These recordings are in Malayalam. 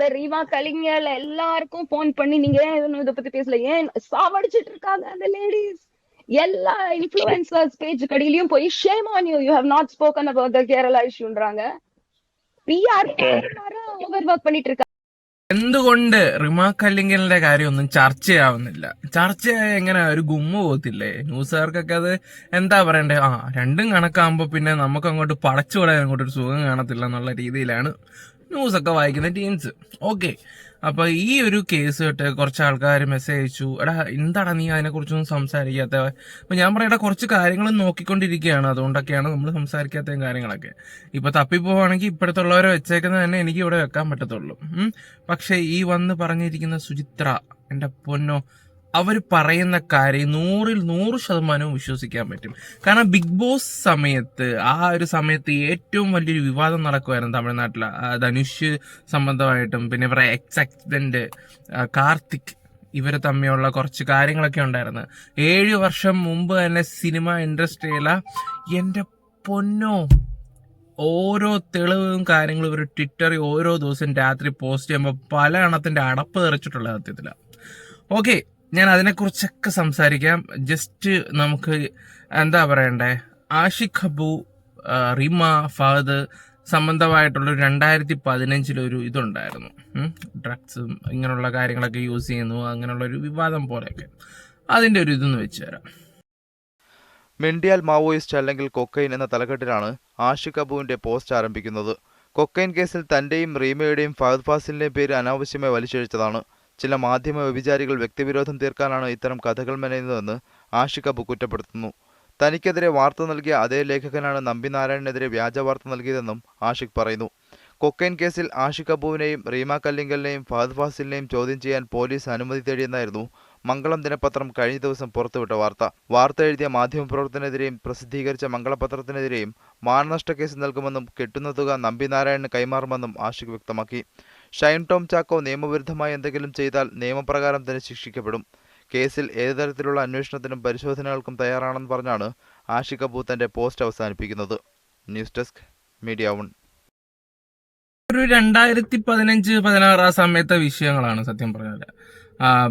அந்த ரீமா கலிங்கல் எல்லாருக்கும் போன் பண்ணி நீங்க ஏன் இதை பத்தி பேசல, ஏன் சாவடிச்சிட்டு இருக்காங்க அந்த லேடிஸ். எல்லா இன்ஃபுளுசர்ஸ் பேஜ் கடியிலயும் போய் shame on you, you have not spoken about the Kerala இஷ்யூன்றாங்க. பிஆர் ஓவர் ஒர்க் பண்ணிட்டு இருக்காங்க. എന്തുകൊണ്ട് റിമാ കല്ലിങ്കലിന്റെ കാര്യമൊന്നും ചർച്ചയാവുന്നില്ല? ചർച്ചയായ എങ്ങനെ ഒരു ഗുമ്മ പോകത്തില്ലേ? ന്യൂസുകാർക്കൊക്കെ അത് എന്താ പറയണ്ടേ, രണ്ടും കണക്കാകുമ്പോ പിന്നെ നമുക്ക് അങ്ങോട്ട് പടച്ചു വിടാൻ അങ്ങോട്ട് ഒരു സുഖം കാണത്തില്ല എന്നുള്ള രീതിയിലാണ് ന്യൂസൊക്കെ വായിക്കുന്ന ടീംസ്. ഓക്കെ, അപ്പൊ ഈ ഒരു കേസ് കേട്ട് കുറച്ച് ആൾക്കാർ മെസ്സേജ് അയച്ചു, എടാ എന്താടാ നീ അതിനെ കുറിച്ചൊന്നും സംസാരിക്കാത്ത. അപ്പൊ ഞാൻ പറയടാ, കുറച്ച് കാര്യങ്ങൾ നോക്കിക്കൊണ്ടിരിക്കുകയാണ്, അതുകൊണ്ടൊക്കെയാണ് നമ്മൾ സംസാരിക്കാത്ത കാര്യങ്ങളൊക്കെ. ഇപ്പൊ തപ്പിപ്പോവാണെങ്കിൽ ഇപ്പോഴത്തുള്ളവരെ വെച്ചേക്കുന്നത് തന്നെ എനിക്ക് ഇവിടെ വെക്കാൻ പറ്റത്തുള്ളൂ. പക്ഷെ ഈ വന്ന് പറഞ്ഞിരിക്കുന്ന സുചിത്ര, എന്റെ പൊന്നോ, അവർ പറയുന്ന കാര്യം 100% വിശ്വസിക്കാൻ പറ്റും. കാരണം ബിഗ് ബോസ് സമയത്ത്, ആ ഒരു സമയത്ത് ഏറ്റവും വലിയൊരു വിവാദം നടക്കുമായിരുന്നു തമിഴ്നാട്ടിൽ, ധനുഷ് സംബന്ധമായിട്ടും പിന്നെ ഇവരുടെ എക്സ് ഹസ്ബൻഡ് കാർത്തിക്, ഇവർ തമ്മിലുള്ള കുറച്ച് കാര്യങ്ങളൊക്കെ ഉണ്ടായിരുന്നു. 7 വർഷം മുമ്പ് തന്നെ സിനിമ ഇൻഡസ്ട്രിയിലെ, എന്റെ പൊന്നോ, ഓരോ തെളിവും കാര്യങ്ങളും ഇവർ ട്വിറ്ററിൽ ഓരോ ദിവസം രാത്രി പോസ്റ്റ് ചെയ്യുമ്പോൾ പല എണ്ണത്തിന്റെ അടപ്പ് തെറിച്ചിട്ടുള്ള സത്യത്തില. ഓക്കെ, ഞാൻ അതിനെക്കുറിച്ചൊക്കെ സംസാരിക്കാം. ജസ്റ്റ് നമുക്ക് എന്താ പറയണ്ടേ, ആഷിഖ് അബു, റിമ, ഫഹദ് സംബന്ധമായിട്ടുള്ള 2015 ഇതുണ്ടായിരുന്നു, ഡ്രഗ്സും ഇങ്ങനെയുള്ള കാര്യങ്ങളൊക്കെ യൂസ് ചെയ്യുന്നു, അങ്ങനെയുള്ള ഒരു വിവാദം പോലെയൊക്കെ. അതിന്റെ ഒരു ഇതൊന്ന് വെച്ച് തരാം. മെൻഡിയാൽ മാവോയിസ്റ്റ് അല്ലെങ്കിൽ കൊക്കൈൻ എന്ന തലക്കെട്ടിലാണ് ആഷിഖ് അബുവിന്റെ പോസ്റ്റ് ആരംഭിക്കുന്നത്. കൊക്കൈൻ കേസിൽ തന്റെയും റീമയുടെയും ഫഹദ് ഫാസിലിന്റെയും പേര് അനാവശ്യമായി വലിച്ചിഴച്ചതാണ്. ചില മാധ്യമ വ്യഭിചാരികൾ വ്യക്തിവിരോധം തീർക്കാനാണ് ഇത്തരം കഥകൾ മെനയുന്നതെന്ന് ആഷിഖ് അബു കുറ്റപ്പെടുത്തുന്നു. തനിക്കെതിരെ വാർത്ത നൽകിയ അതേ ലേഖകനാണ് നമ്പിനാരായണനെതിരെ വ്യാജ വാർത്ത നൽകിയതെന്നും ആഷിഖ് പറയുന്നു. കൊക്കൈൻ കേസിൽ ആഷിഖ് അബുവിനെയും റീമ കല്ലിങ്കലിനെയും ഫഹദ് ഫാസിലിനെയും ചോദ്യം ചെയ്യാൻ പോലീസ് അനുമതി തേടിയെന്നായിരുന്നു മംഗളം ദിനപത്രം കഴിഞ്ഞ ദിവസം പുറത്തുവിട്ട വാർത്ത. വാർത്ത എഴുതിയ മാധ്യമപ്രവർത്തനെതിരെയും പ്രസിദ്ധീകരിച്ച മംഗളപത്രത്തിനെതിരെയും മാനനഷ്ട കേസ് നൽകുമെന്നും കെട്ടുന്ന തുക നമ്പിനാരായണന് കൈമാറുമെന്നും ആഷിഖ് വ്യക്തമാക്കി. ഷൈൻ ടോം ചാക്കോ നിയമവിരുദ്ധമായി എന്തെങ്കിലും ചെയ്താൽ നിയമപ്രകാരം തന്നെ ശിക്ഷിക്കപ്പെടും. കേസിൽ ഏതു തരത്തിലുള്ള അന്വേഷണത്തിനും പരിശോധനകൾക്കും തയ്യാറാണെന്ന് പറഞ്ഞാണ് ആഷിഖ് അബു തന്റെ പോസ്റ്റ് അവസാനിപ്പിക്കുന്നത്. News desk media 1. ഒരു 2015-16 ആ സമയത്തെ വിഷയങ്ങളാണ് സത്യം പറഞ്ഞാല്.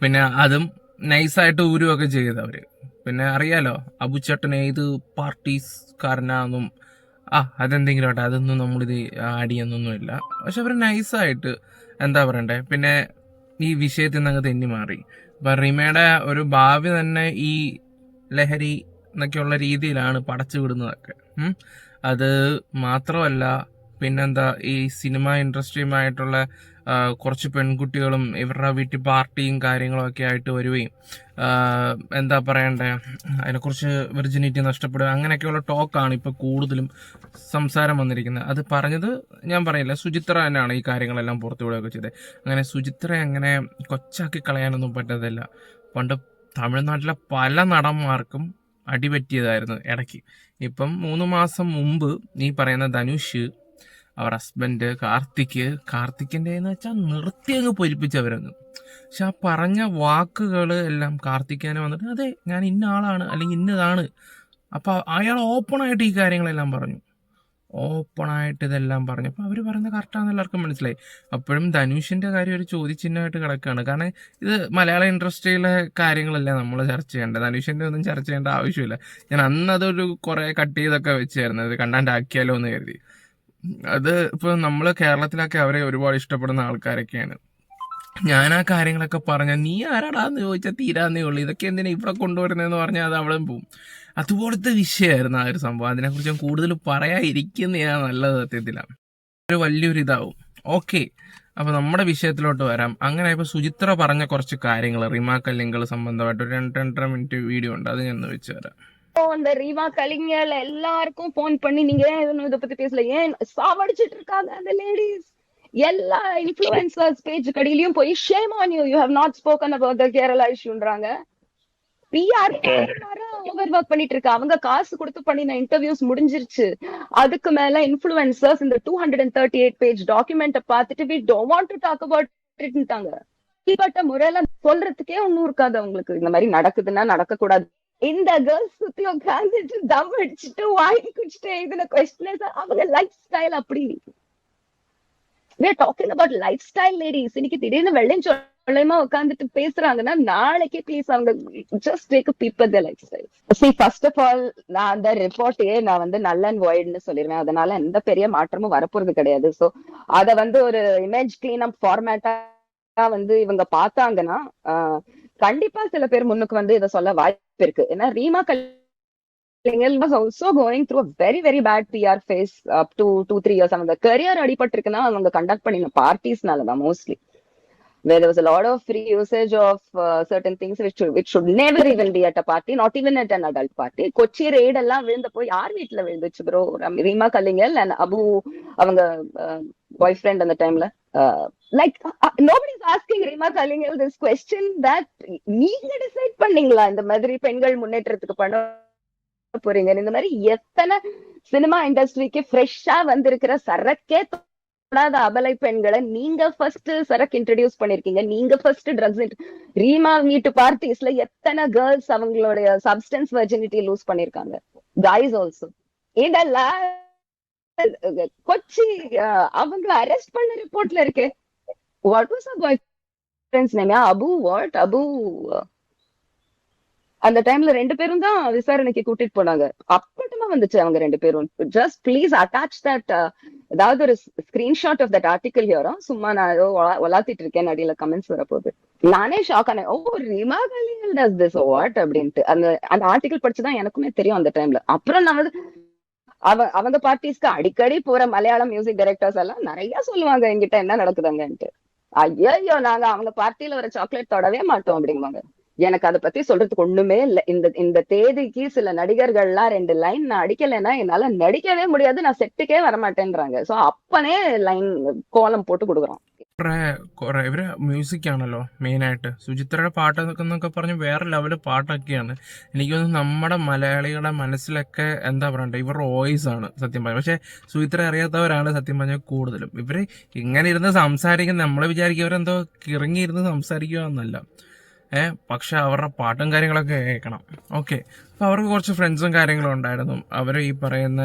പിന്നെ അതും നൈസായിട്ട് ഊരുമൊക്കെ ചെയ്തവര്. പിന്നെ അറിയാലോ, അബുച്ചേട്ടൻ ഏത് പാർട്ടീസ്കാരനാന്നും അതെന്തെങ്കിലും ആട്ടെ, അതൊന്നും നമ്മളിത് ആഡ് ചെയ്യുന്നൊന്നുമില്ല. പക്ഷെ അവർ നൈസായിട്ട് എന്താ പറയണ്ടേ, പിന്നെ ഈ വിഷയത്തിൽ നിന്ന് അങ്ങ് തെന്നി മാറി. ഇപ്പം റിമയുടെ ഒരു ഭാവി തന്നെ ഈ ലഹരി എന്നൊക്കെയുള്ള രീതിയിലാണ് പടച്ചു വിടുന്നതൊക്കെ. അത് മാത്രമല്ല, പിന്നെന്താ, ഈ സിനിമ ഇൻഡസ്ട്രിയുമായിട്ടുള്ള കുറച്ച് പെൺകുട്ടികളും ഇവരുടെ വീട്ടിൽ പാർട്ടിയും കാര്യങ്ങളും ഒക്കെ ആയിട്ട് വരികയും എന്താ പറയണ്ടേ, അതിനെക്കുറിച്ച് വെർജിനിറ്റി നഷ്ടപ്പെടുക, അങ്ങനെയൊക്കെയുള്ള ടോക്കാണ് ഇപ്പോൾ കൂടുതലും സംസാരം വന്നിരിക്കുന്നത്. അത് പറഞ്ഞത് ഞാൻ പറയില്ല, സുചിത്ര തന്നെയാണ് ഈ കാര്യങ്ങളെല്ലാം പുറത്തുവിടുകയൊക്കെ ചെയ്തത്. അങ്ങനെ സുചിത്രയെ അങ്ങനെ കൊച്ചാക്കി കളയാനൊന്നും പറ്റത്തില്ല. പണ്ട് തമിഴ്നാട്ടിലെ പല നടന്മാർക്കും അടിപറ്റിയതായിരുന്നു ഇടയ്ക്ക്. ഇപ്പം 3 മാസം മുമ്പ് ഈ പറയുന്ന ധനുഷ്, അവർ ഹസ്ബൻഡ് കാർത്തിക്കിന്റെ എന്ന് വെച്ചാൽ നിർത്തി അങ്ങ് പൊരിപ്പിച്ചവരങ്ങ്. പക്ഷെ ആ പറഞ്ഞ വാക്കുകൾ എല്ലാം കാർത്തിക്കാനെ വന്നിട്ട് അതെ ഞാൻ ഇന്ന ആളാണ് അല്ലെങ്കിൽ ഇന്നതാണ്. അപ്പൊ അയാൾ ഓപ്പണായിട്ട് ഈ കാര്യങ്ങളെല്ലാം പറഞ്ഞു, ഓപ്പണായിട്ട് ഇതെല്ലാം പറഞ്ഞു. അപ്പൊ അവര് പറയുന്നത് കറക്റ്റാന്ന് എല്ലാവർക്കും മനസ്സിലായി. അപ്പോഴും ധനുഷിന്റെ കാര്യം ഒരു ചോദ്യചിഹ്നമായിട്ട് കിടക്കുകയാണ്. കാരണം ഇത് മലയാള ഇൻഡസ്ട്രിയിലെ കാര്യങ്ങളല്ല നമ്മൾ ചർച്ച ചെയ്യേണ്ടത്, ധനുഷിന്റെ ഒന്നും ചർച്ച ചെയ്യേണ്ട ആവശ്യമില്ല. ഞാൻ അന്ന് അതൊരു കുറെ കട്ട് ചെയ്തൊക്കെ വെച്ചായിരുന്നു, അത് കണ്ടാണ്ടാക്കിയാലോ എന്ന് കരുതി. അത് ഇപ്പൊ നമ്മള് കേരളത്തിലൊക്കെ അവരെ ഒരുപാട് ഇഷ്ടപ്പെടുന്ന ആൾക്കാരൊക്കെയാണ്. ഞാൻ ആ കാര്യങ്ങളൊക്കെ പറഞ്ഞാൽ നീ ആരാടാന്ന് ചോദിച്ചാൽ തീരാന്നേ ഉള്ളൂ, ഇതൊക്കെ എന്തിനാ ഇവിടെ കൊണ്ടുവരുന്നതെന്ന് പറഞ്ഞാൽ അത് അവിടെ പോവും. അതുപോലത്തെ വിഷയമായിരുന്നു ആ ഒരു സംഭവം. അതിനെക്കുറിച്ച് ഞാൻ കൂടുതൽ പറയാതിരിക്കുന്നതാണ് നല്ലത്. സത്യത്തിലാണ് ഒരു വലിയൊരു ഇതാവും. ഓക്കെ, അപ്പൊ നമ്മുടെ വിഷയത്തിലോട്ട് വരാം. അങ്ങനെ ഇപ്പൊ സുചിത്ര പറഞ്ഞ കുറച്ച് കാര്യങ്ങൾ റിമ കല്ലിങ്കൽ സംബന്ധമായിട്ട് ഒരു 2-2.5 മിനിറ്റ് വീഡിയോ ഉണ്ട്, അത് ഞാൻ വെച്ച് തരാം. அந்த ரீமா கலிங்கல் எல்லாருக்கும் போன் பண்ணி நீங்க ஏன் இதை பத்தி பேசல, ஏன் சாவடிச்சிட்டு இருக்காங்க அந்த லேடிஸ். எல்லா இன்ஃபுளுசர்ஸ் பேஜ் கடியிலயும் போய் shame on you, you have not spoken about the Kerala இஷ்யூன்றாங்க. பிஆர் ஓவர் ஒர்க் பண்ணிட்டு இருக்க, அவங்க காசு கொடுத்து பண்ணின இன்டர்வியூஸ் முடிஞ்சிருச்சு. அதுக்கு மேல இன்ஃபுளுசர்ஸ் இந்த 238 பேஜ் டாக்குமெண்ட் பார்த்துட்டு we don't want to talk about it-ன்ட்டாங்க. இப்பட்ட முறையில சொல்றதுக்கே ஒண்ணும் இருக்காது அவங்களுக்கு. இந்த மாதிரி நடக்குதுன்னா நடக்க கூடாது. இந்த கேர்ள்ஸ் சுத்தி உட்காந்துட்டு தம் அடிச்சுட்டு வாங்கி குடிச்சிட்டு எழுதின கொஸ்டின் அவங்க லைஃப் ஸ்டைல் அப்படி. we are talking about lifestyle ladies. இன்னைக்கு திடீர்னு வெள்ளையும் சொல்லையுமா உட்காந்துட்டு பேசுறாங்கன்னா நாளைக்கு ப்ளீஸ் அவங்க just take a peep at their lifestyle. See, first of all, நான் அந்த ரிப்போர்ட்டையே நான் வந்து null and voidன்னு சொல்லிடுவேன். அதனால எந்த பெரிய மாற்றமும் வரப்போறது கிடையாது. சோ அத வந்து ஒரு இமேஜ் கிளீன் அப் ஃபார்மேட்டா வந்து இவங்க பார்த்தாங்கன்னா கண்டிப்பா சில பேர் முன்னுக்கு வந்து இதை சொல்ல வாய்ப்பு இருக்கு. ஏன்னா Reema Kallingal was also going through a very very bad PR phase up to 2-3 years. அவங்க கரியர் அடிபட்டு இருக்குன்னா அவங்க கண்டக்ட் பண்ணின பார்ட்டிஸ்னாலதான் mostly, where there was a lot of free usage of certain things which should never even be at a party, not even at an adult party. Kochi raid எல்லாம் விழுந்தப்போ யார் வீட்டுல விழுந்துச்சு ப்ரோ? ரீமா கல்லிங்கல் அண்ட் அபு அவங்க பாய் ஃப்ரெண்ட் அந்த டைம்ல. Like nobody is asking Rima Kallingal this question that நீங்க டிசைட் பண்ணீங்களா இந்த மாதிரி பெண்கள் முன்னேற்றத்துக்கு பண்ண போறீங்க? இந்த மாதிரி எத்தனை சினிமா இண்டஸ்ட்ரிக்கு ஃப்ரெஷ்ஷா வந்திருக்கிற சரக்கே தொடாத அபலை பெண்களை நீங்க ஃபர்ஸ்ட் சரக்கு இன்ட்ரடியூஸ் பண்ணிருக்கீங்க. நீங்க ஃபர்ஸ்ட் ட்ரக்ஸ் ரீமா வீட்டு பார்ட்டிஸ்ல எத்தனை கேர்ள்ஸ் அவங்களுடைய சப்ஸ்டன்ஸ் வெர்ஜினிட்டி லூஸ் பண்ணிருக்காங்க. Guys also. இதெல்லாம் கொச்சி அவங்க அரெஸ்ட் பண்ண ரிப்போர்ட்ல இருக்கு. What was bye friends name? Abu what? Abu அந்த டைம்ல 2 பேரும் தான் விசாரணைக்கு கூட்டிட்டு போனாங்க. அப்பட்டமா வந்துச்சு அவங்க 2 பேரும். ஜஸ்ட் ப்ளீஸ் அட்டாச் தட், ஏதாவது ஒரு ஸ்கிரீன்ஷாட் ஆஃப் தட் ஆர்டிகல் ஹியரும். சும்மா நான் ஏதோ வளாத்திட்டு இருக்கேன், அடியில கமெண்ட்ஸ் வரப்போகுது. நானே ஷாக் ஆனேன். ஓ, Reema Kallingal does this what அப்படின்ட்டு. அந்த ஆர்டிகல் படிச்சுதான் எனக்குமே தெரியும் அந்த டைம்ல. அப்புறம் நான் வந்து அவங்க பார்ட்டிஸ்க்கு அடிக்கடி போற மலையாளம் மியூசிக் டைரக்டர்ஸ் எல்லாம் நிறைய சொல்லுவாங்க என்கிட்ட என்ன நடக்குதுங்கன்ட்டு. ஐயோ, நாங்க அவங்க பார்ட்டியில வர சாக்லேட் தொடவே மாட்டோம் அப்படிங்குவாங்க. எனக்கு அதை பத்தி சொல்றதுக்கு ஒண்ணுமே இல்ல. இந்த தேதிக்கு சில நடிகர்கள்லாம் 2 லைன் நான் அடிக்கலைன்னா என்னால நடிக்கவே முடியாது, நான் செட்டுக்கே வரமாட்டேன்றாங்க. സോ அப்பனே லைன் കോലം പോട്ട് കൊടുക്കണം. ഇവര് മ്യൂസിക് ആണല്ലോ മെയിനായിട്ട്. സുചിത്രയുടെ പാട്ടൊക്കെ പറഞ്ഞ് വേറെ ലെവല് പാട്ടൊക്കെയാണ്. എനിക്ക് തോന്നുന്നു നമ്മുടെ മലയാളികളുടെ മനസ്സിലൊക്കെ എന്താ പറയണ്ടേ, ഇവരുടെ വോയിസ് ആണ് സത്യം പറഞ്ഞത്. പക്ഷെ സുചിത്ര അറിയാത്തവരാണ് സത്യം പറഞ്ഞാൽ കൂടുതലും. ഇവര് ഇങ്ങനെ ഇരുന്ന് സംസാരിക്കുന്ന നമ്മളെ വിചാരിക്കും ഇവരെന്തോ കിറങ്ങിയിരുന്ന് സംസാരിക്കുക എന്നല്ല, പക്ഷെ അവരുടെ പാട്ടും കാര്യങ്ങളൊക്കെ കേൾക്കണം. ഓക്കെ, അപ്പോൾ അവർക്ക് കുറച്ച് ഫ്രണ്ട്സും കാര്യങ്ങളും ഉണ്ടായിരുന്നു. അവർ ഈ പറയുന്ന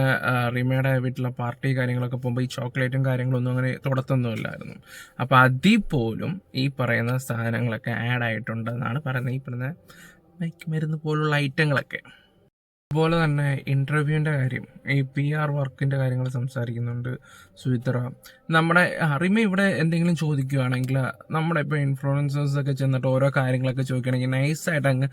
റീമയുടെ വീട്ടിലെ പാർട്ടി കാര്യങ്ങളൊക്കെ പോകുമ്പോൾ ഈ ചോക്ലേറ്റും കാര്യങ്ങളൊന്നും അങ്ങനെ തുടത്തൊന്നുമില്ലായിരുന്നു. അപ്പോൾ അതിൽ പോലും ഈ പറയുന്ന സാധനങ്ങളൊക്കെ ആഡ് ആയിട്ടുണ്ടെന്നാണ് പറയുന്നത്, ഈ പറയുന്ന മയക്കുമരുന്ന് പോലുള്ള ഐറ്റങ്ങളൊക്കെ. അതുപോലെ തന്നെ ഇൻ്റർവ്യൂവിൻ്റെ കാര്യം, ഈ PR വർക്കിൻ്റെ കാര്യങ്ങൾ സംസാരിക്കുന്നുണ്ട് സുചിത്ര. നമ്മുടെ റിമ ഇവിടെ എന്തെങ്കിലും ചോദിക്കുകയാണെങ്കിൽ നമ്മുടെ ഇപ്പോൾ ഇൻഫ്ലുവൻസേഴ്സൊക്കെ ചെന്നിട്ട് ഓരോ കാര്യങ്ങളൊക്കെ ചോദിക്കുകയാണെങ്കിൽ നൈസായിട്ട് അങ്ങ്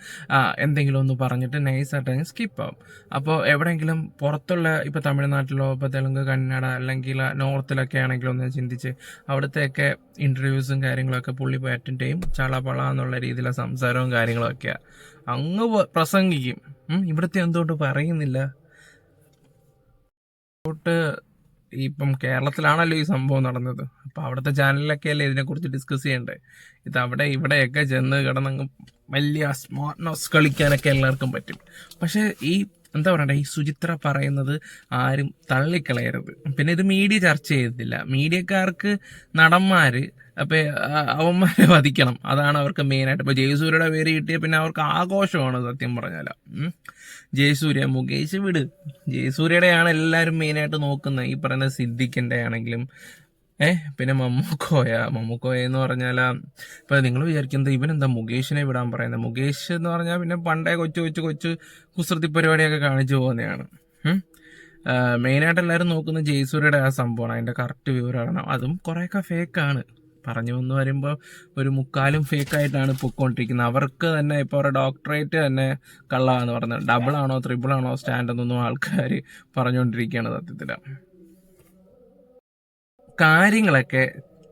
എന്തെങ്കിലും ഒന്ന് പറഞ്ഞിട്ട് നൈസായിട്ട് അങ്ങ് സ്കിപ്പാവും. അപ്പോൾ എവിടെയെങ്കിലും പുറത്തുള്ള ഇപ്പോൾ തമിഴ്നാട്ടിലോ ഇപ്പോൾ തെലുങ്ക്, കന്നഡ അല്ലെങ്കിൽ നോർത്തിലൊക്കെ ആണെങ്കിലും ഒന്ന് ചിന്തിച്ച് അവിടുത്തെയൊക്കെ ഇൻ്റർവ്യൂസും കാര്യങ്ങളൊക്കെ പുള്ളി പോയി അറ്റൻഡ് ചെയ്യും. ചളപള എന്നുള്ള രീതിയിലെ സംസാരവും കാര്യങ്ങളൊക്കെയാണ്. അങ്ങ് പ്രസംഗിക്കും. ഇവിടുത്തെ എന്തുകൊണ്ട് പറയുന്നില്ല? ഇപ്പം കേരളത്തിലാണല്ലോ ഈ സംഭവം നടന്നത്. അപ്പം അവിടുത്തെ ചാനലിലൊക്കെ അല്ലേ ഇതിനെക്കുറിച്ച് ഡിസ്കസ് ചെയ്യണ്ടേ? ഇത് അവിടെ ഇവിടെയൊക്കെ ചെന്ന് കിടന്നങ്ങ് വലിയ സ്മാർട്ട്നെസ് കളിക്കാനൊക്കെ എല്ലാവർക്കും പറ്റും. പക്ഷേ ഈ എന്താ പറയണ്ടേ, ഈ സുചിത്ര പറയുന്നത് ആരും തള്ളിക്കളയരുത്. പിന്നെ ഇത് മീഡിയ ചർച്ച ചെയ്തില്ല. മീഡിയക്കാർക്ക് നടന്മാർ അപ്പോൾ അവന്മാരെ വധിക്കണം, അതാണ് അവർക്ക് മെയിനായിട്ട്. ഇപ്പോൾ ജയസൂര്യയുടെ പേര് കിട്ടിയ പിന്നെ അവർക്ക് ആഘോഷമാണ് സത്യം പറഞ്ഞാൽ. ജയസൂര്യ, മുകേഷ് വിട്, ജയസൂര്യയുടെയാണ് എല്ലാവരും മെയിനായിട്ട് നോക്കുന്നത്. ഈ പറയുന്ന സിദ്ദിഖിൻ്റെ ആണെങ്കിലും പിന്നെ മമ്മൂക്കോയ എന്ന് പറഞ്ഞാൽ ഇപ്പം നിങ്ങൾ വിചാരിക്കുന്നത് ഇവനെന്താ മുകേഷിനെ വിടാൻ പറയുന്നത്? മുകേഷ് എന്ന് പറഞ്ഞാൽ പിന്നെ പണ്ടേ കൊച്ചു കുസൃതി പരിപാടിയൊക്കെ കാണിച്ചു പോകുന്നതാണ്. മെയിനായിട്ട് എല്ലാവരും നോക്കുന്നത് ജയസൂര്യയുടെ ആ സംഭവമാണ്, അതിൻ്റെ കറക്റ്റ് വിവരമാണ്. അതും കുറേയൊക്കെ ഫേക്കാണ്. പറഞ്ഞു വന്ന് വരുമ്പോൾ ഒരു മുക്കാലും ഫേക്കായിട്ടാണ് പൊയ്ക്കൊണ്ടിരിക്കുന്നത്. അവർക്ക് തന്നെ ഇപ്പോൾ അവരുടെ ഡോക്ടറേറ്റ് തന്നെ കള്ളാന്ന് പറഞ്ഞത്. ഡബിളാണോ ത്രിബിളാണോ സ്റ്റാൻഡെന്നൊന്നും ആൾക്കാർ പറഞ്ഞുകൊണ്ടിരിക്കുകയാണ്. സത്യത്തിൽ കാര്യങ്ങളൊക്കെ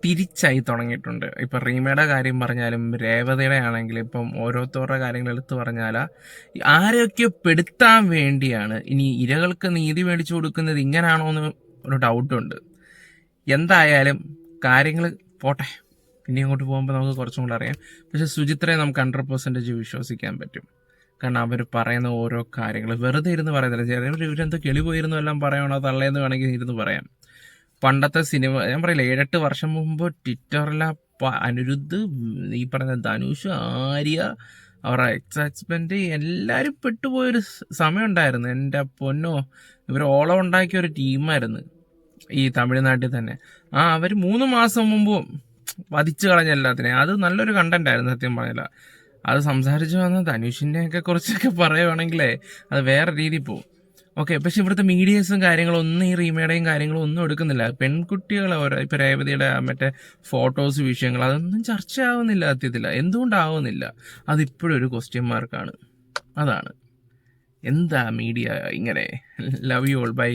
തിരിച്ചായി തുടങ്ങിയിട്ടുണ്ട്. ഇപ്പം റീമയുടെ കാര്യം പറഞ്ഞാലും രേവതയുടെ ആണെങ്കിലും ഇപ്പം ഓരോരുത്തരുടെ കാര്യങ്ങൾ എടുത്തു പറഞ്ഞാൽ ആരൊക്കെ പെടുത്താൻ വേണ്ടിയാണ് ഇനി ഇരകൾക്ക് നീതി മേടിച്ചു കൊടുക്കുന്നത് ഇങ്ങനാണോ എന്ന് ഒരു ഡൗട്ടുണ്ട്. എന്തായാലും കാര്യങ്ങൾ പോട്ടെ, പിന്നെ അങ്ങോട്ട് പോകുമ്പോൾ നമുക്ക് കുറച്ചും കൂടെ അറിയാം. പക്ഷെ സുചിത്രയെ നമുക്ക് 100% വിശ്വസിക്കാൻ പറ്റും. കാരണം അവർ പറയുന്ന ഓരോ കാര്യങ്ങൾ വെറുതെ ഇരുന്ന് പറയുന്നില്ല. ചിലവർ ഇവരെന്തോ കിളി പോയിരുന്നു എല്ലാം പറയണോ തള്ളേന്ന് വേണമെങ്കിൽ ഇരുന്ന് പറയാം. പണ്ടത്തെ സിനിമ ഞാൻ പറയില്ല, 7-8 വർഷം മുമ്പ് ട്വിറ്ററിലെ അനിരുദ്ധ്, ഈ പറഞ്ഞ ധനുഷ്, ആര്യ, അവരുടെ എക്സ് ഹസ്ബൻഡ് എല്ലാവരും പെട്ടുപോയൊരു സമയം ഉണ്ടായിരുന്നു. എൻ്റെ പൊന്നോ, ഇവർ ഓളം ഉണ്ടാക്കിയ ഒരു ടീമായിരുന്നു. ഈ തമിഴ്നാട്ടിൽ തന്നെ. അവർ 3 മാസം മുമ്പ് വധിച്ചു കളഞ്ഞ എല്ലാത്തിനെയും. അത് നല്ലൊരു കണ്ടന്റ് ആയിരുന്നു സത്യം പറഞ്ഞില്ല. അത് സംസാരിച്ചു വന്ന ധനുഷിന്റെ ഒക്കെ കുറിച്ചൊക്കെ പറയുവാണെങ്കിലേ അത് വേറെ രീതിയിൽ പോകും. ഓക്കെ, പക്ഷെ ഇവിടുത്തെ മീഡിയസും കാര്യങ്ങളും ഒന്നും ഈ റീമേഡയും കാര്യങ്ങളും ഒന്നും എടുക്കുന്നില്ല. പെൺകുട്ടികളെ ഓരോ ഇപ്പൊ രേവതിയുടെ മറ്റേ ഫോട്ടോസ് വിഷയങ്ങൾ അതൊന്നും ചർച്ചയാവുന്നില്ല സത്യത്തില്ല. എന്തുകൊണ്ടാവുന്നില്ല? അതിപ്പോഴും ഒരു ക്വസ്റ്റ്യൻ മാർക്കാണ്. അതാണ് എന്താ മീഡിയ ഇങ്ങനെ. Love you all, by.